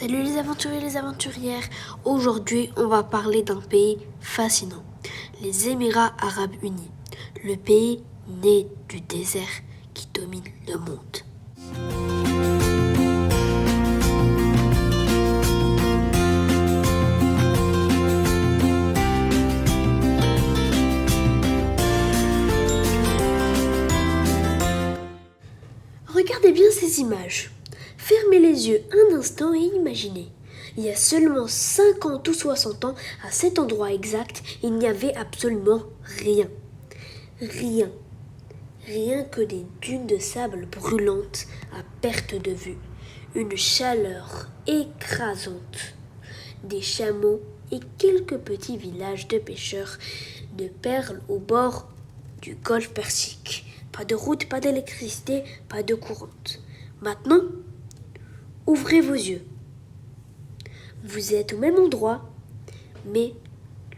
Salut les aventuriers et les aventurières. Aujourd'hui, on va parler d'un pays fascinant, les Émirats Arabes Unis, le pays né du désert qui domine le monde. Regardez bien ces images. Fermez les yeux un instant et imaginez. Il y a seulement 50 ou 60 ans, à cet endroit exact, il n'y avait absolument rien. Rien. Rien que des dunes de sable brûlantes à perte de vue. Une chaleur écrasante. Des chameaux et quelques petits villages de pêcheurs de perles au bord du golfe Persique. Pas de route, pas d'électricité, pas de courante. Maintenant, ouvrez vos yeux. Vous êtes au même endroit, mais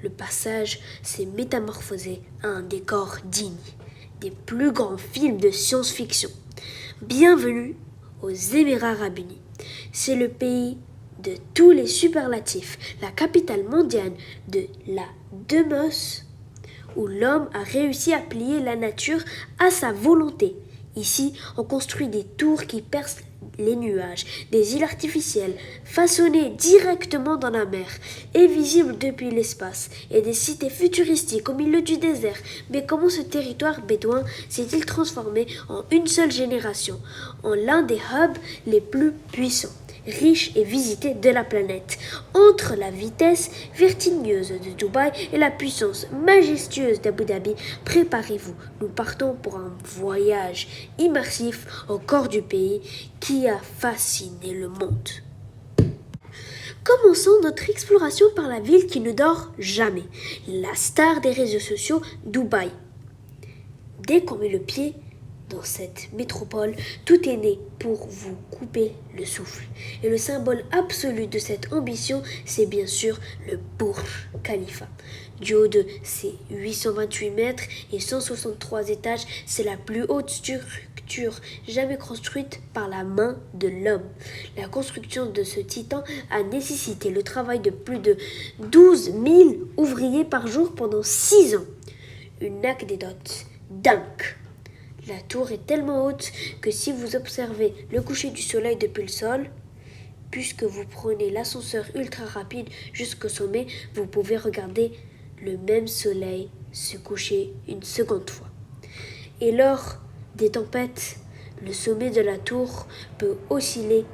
le passage s'est métamorphosé à un décor digne des plus grands films de science-fiction. Bienvenue aux Émirats Arabes Unis. C'est le pays de tous les superlatifs, la capitale mondiale de la Demos, où l'homme a réussi à plier la nature à sa volonté. Ici, on construit des tours qui percent les nuages, des îles artificielles façonnées directement dans la mer et visibles depuis l'espace, et des cités futuristiques au milieu du désert. Mais comment ce territoire bédouin s'est-il transformé en une seule génération, en l'un des hubs les plus puissants, riche et visité de la planète, entre la vitesse vertigineuse de Dubaï et la puissance majestueuse d'Abu Dhabi? Préparez-vous, nous partons pour un voyage immersif au corps du pays qui a fasciné le monde. Commençons notre exploration par la ville qui ne dort jamais, la star des réseaux sociaux, Dubaï. Dès qu'on met le pied dans cette métropole, tout est né pour vous couper le souffle. Et le symbole absolu de cette ambition, c'est bien sûr le Burj Khalifa. Du haut de ses 828 mètres et 163 étages, c'est la plus haute structure jamais construite par la main de l'homme. La construction de ce titan a nécessité le travail de plus de 12 000 ouvriers par jour pendant 6 ans. Une anecdote dingue. La tour est tellement haute que si vous observez le coucher du soleil depuis le sol, puisque vous prenez l'ascenseur ultra rapide jusqu'au sommet, vous pouvez regarder le même soleil se coucher une seconde fois. Et lors des tempêtes, le sommet de la tour peut osciller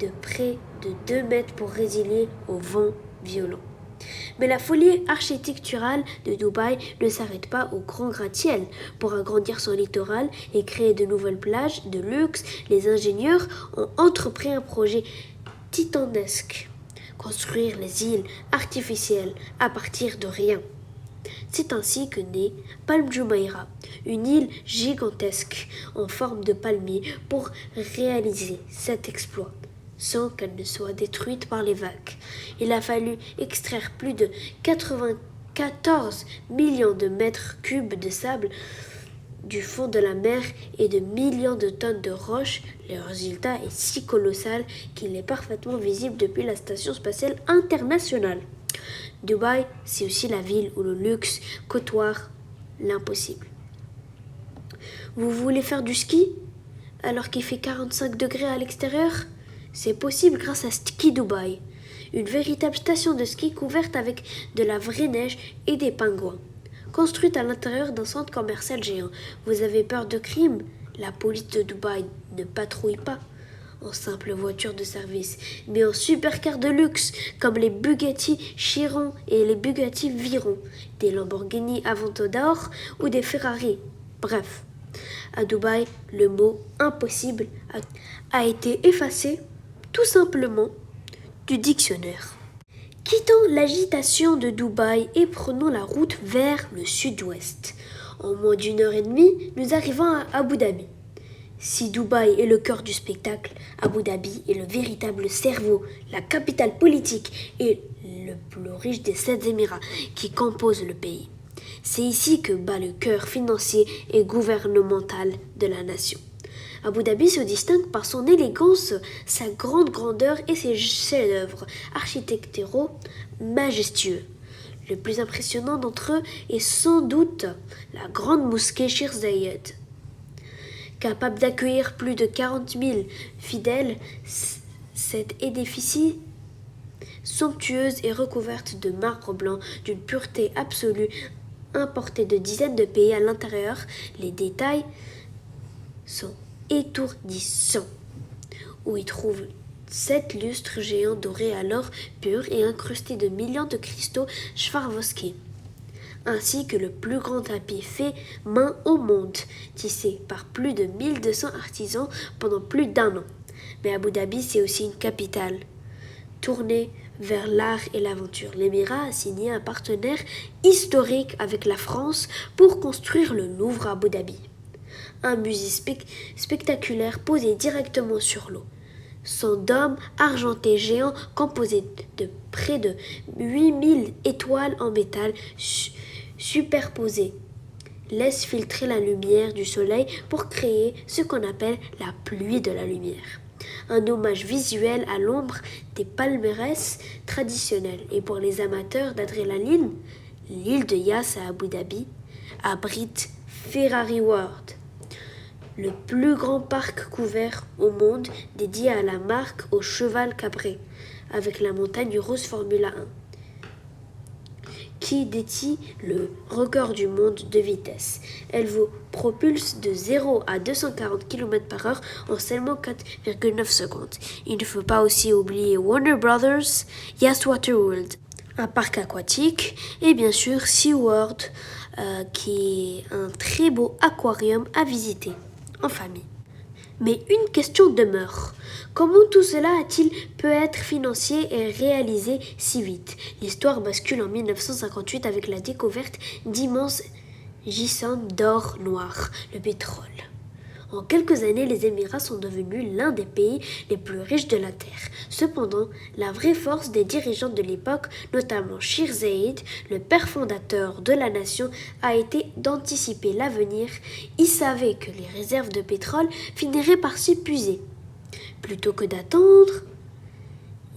de près de 2 mètres pour résilier au vent violent. Mais la folie architecturale de Dubaï ne s'arrête pas au grand gratte-ciel. Pour agrandir son littoral et créer de nouvelles plages de luxe, les ingénieurs ont entrepris un projet titanesque: construire les îles artificielles à partir de rien. C'est ainsi que naît Palm Jumeirah, une île gigantesque en forme de palmier pour réaliser cet exploit, sans qu'elle ne soit détruite par les vagues. Il a fallu extraire plus de 94 millions de mètres cubes de sable du fond de la mer et de millions de tonnes de roches. Le résultat est si colossal qu'il est parfaitement visible depuis la Station spatiale internationale. Dubaï, c'est aussi la ville où le luxe côtoie l'impossible. Vous voulez faire du ski alors qu'il fait 45 degrés à l'extérieur? C'est possible grâce à Ski Dubaï, une véritable station de ski couverte avec de la vraie neige et des pingouins. Construite à l'intérieur d'un centre commercial géant. Vous avez peur de crime? La police de Dubaï ne patrouille pas en simple voiture de service, mais en supercars de luxe, comme les Bugatti Chiron et les Bugatti Veyron, des Lamborghini Aventador ou des Ferrari. Bref, à Dubaï, le mot impossible a été effacé tout simplement du dictionnaire. Quittons l'agitation de Dubaï et prenons la route vers le sud-ouest. En moins d'1 heure et demie, nous arrivons à Abu Dhabi. Si Dubaï est le cœur du spectacle, Abu Dhabi est le véritable cerveau, la capitale politique et le plus riche des 7 Émirats qui composent le pays. C'est ici que bat le cœur financier et gouvernemental de la nation. Abu Dhabi se distingue par son élégance, sa grande grandeur et ses chefs-d'œuvre architecturaux majestueux. Le plus impressionnant d'entre eux est sans doute la grande mosquée Sheikh Zayed. Capable d'accueillir plus de 40 000 fidèles, cet édifice somptueuse et recouverte de marbre blanc d'une pureté absolue, importée de dizaines de pays à l'intérieur, les détails sont étourdissants. Où y trouvent 7 lustres géants dorés à l'or pur et incrustés de millions de cristaux Swarovski, ainsi que le plus grand tapis fait main au monde, tissé par plus de 1200 artisans pendant plus d'1 an. Mais Abu Dhabi, c'est aussi une capitale tournée vers l'art et l'aventure. L'émirat a signé un partenaire historique avec la France pour construire le Louvre à Abu Dhabi. Un musée spectaculaire posé directement sur l'eau. Son dôme argenté géant composé de près de 8000 étoiles en métal superposées laisse filtrer la lumière du soleil pour créer ce qu'on appelle la pluie de la lumière. Un hommage visuel à l'ombre des palmarès traditionnels. Et pour les amateurs d'adrénaline, l'île de Yas à Abu Dhabi abrite Ferrari World, le plus grand parc couvert au monde dédié à la marque au cheval cabré, avec la montagne russe Formula 1, qui détient le record du monde de vitesse. Elle vous propulse de 0 à 240 km/h en seulement 4,9 secondes. Il ne faut pas aussi oublier Warner Brothers, Yas Water World, un parc aquatique, et bien sûr SeaWorld, qui est un très beau aquarium à visiter en famille. Mais une question demeure. Comment tout cela a-t-il pu être financé et réalisé si vite? L'histoire bascule en 1958 avec la découverte d'immenses gisements d'or noir, le pétrole. En quelques années, les Émirats sont devenus l'un des pays les plus riches de la Terre. Cependant, la vraie force des dirigeants de l'époque, notamment Sheikh Zayed, le père fondateur de la nation, a été d'anticiper l'avenir. Il savait que les réserves de pétrole finiraient par s'épuiser. Plutôt que d'attendre,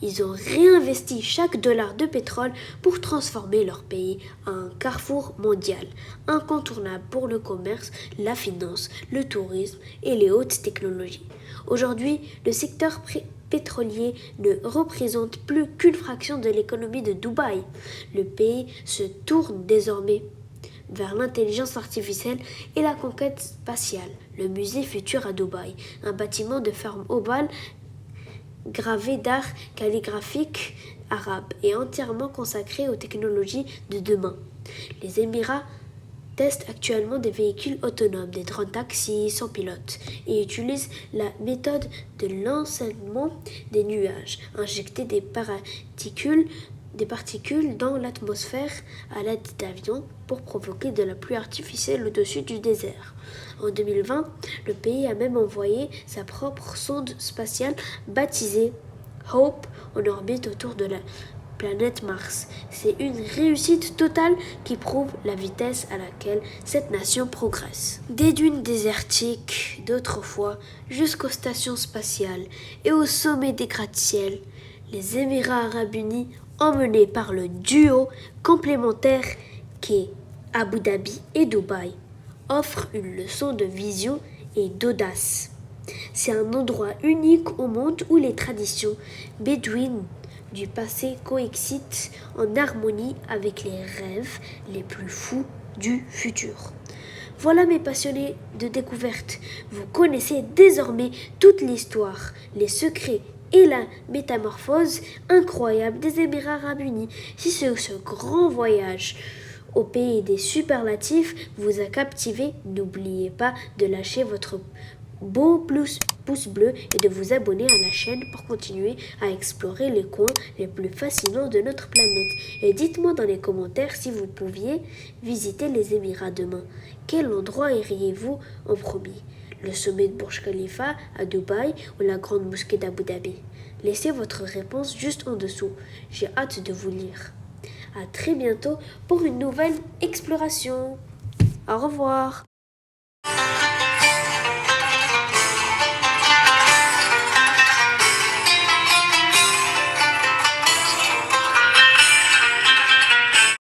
ils ont réinvesti chaque dollar de pétrole pour transformer leur pays en un carrefour mondial, incontournable pour le commerce, la finance, le tourisme et les hautes technologies. Aujourd'hui, le secteur pétrolier ne représente plus qu'une fraction de l'économie de Dubaï. Le pays se tourne désormais vers l'intelligence artificielle et la conquête spatiale. Le musée futur à Dubaï, un bâtiment de forme ovale gravé d'art calligraphique arabe et entièrement consacré aux technologies de demain. Les Émirats testent actuellement des véhicules autonomes, des drones taxis sans pilote, et utilisent la méthode de l'enseignement des nuages, injecter des particules dans l'atmosphère à l'aide d'avions pour provoquer de la pluie artificielle au-dessus du désert. En 2020, le pays a même envoyé sa propre sonde spatiale baptisée Hope en orbite autour de la planète Mars. C'est une réussite totale qui prouve la vitesse à laquelle cette nation progresse. Des dunes désertiques d'autrefois jusqu'aux stations spatiales et au sommet des gratte-ciel, les Émirats arabes unis, emmenés par le duo complémentaire qu'est Abu Dhabi et Dubaï, offrent une leçon de vision et d'audace. C'est un endroit unique au monde où les traditions bédouines du passé coexistent en harmonie avec les rêves les plus fous du futur. Voilà mes passionnés de découverte, vous connaissez désormais toute l'histoire, les secrets et la métamorphose incroyable des Émirats arabes unis. Si ce grand voyage au pays des superlatifs vous a captivé, n'oubliez pas de lâcher votre beau pouce bleu et de vous abonner à la chaîne pour continuer à explorer les coins les plus fascinants de notre planète. Et dites-moi dans les commentaires si vous pouviez visiter les Émirats demain. Quel endroit iriez-vous en premier? Le sommet de Burj Khalifa à Dubaï ou la grande mosquée d'Abu Dhabi? Laissez votre réponse juste en dessous. J'ai hâte de vous lire. À très bientôt pour une nouvelle exploration. Au revoir.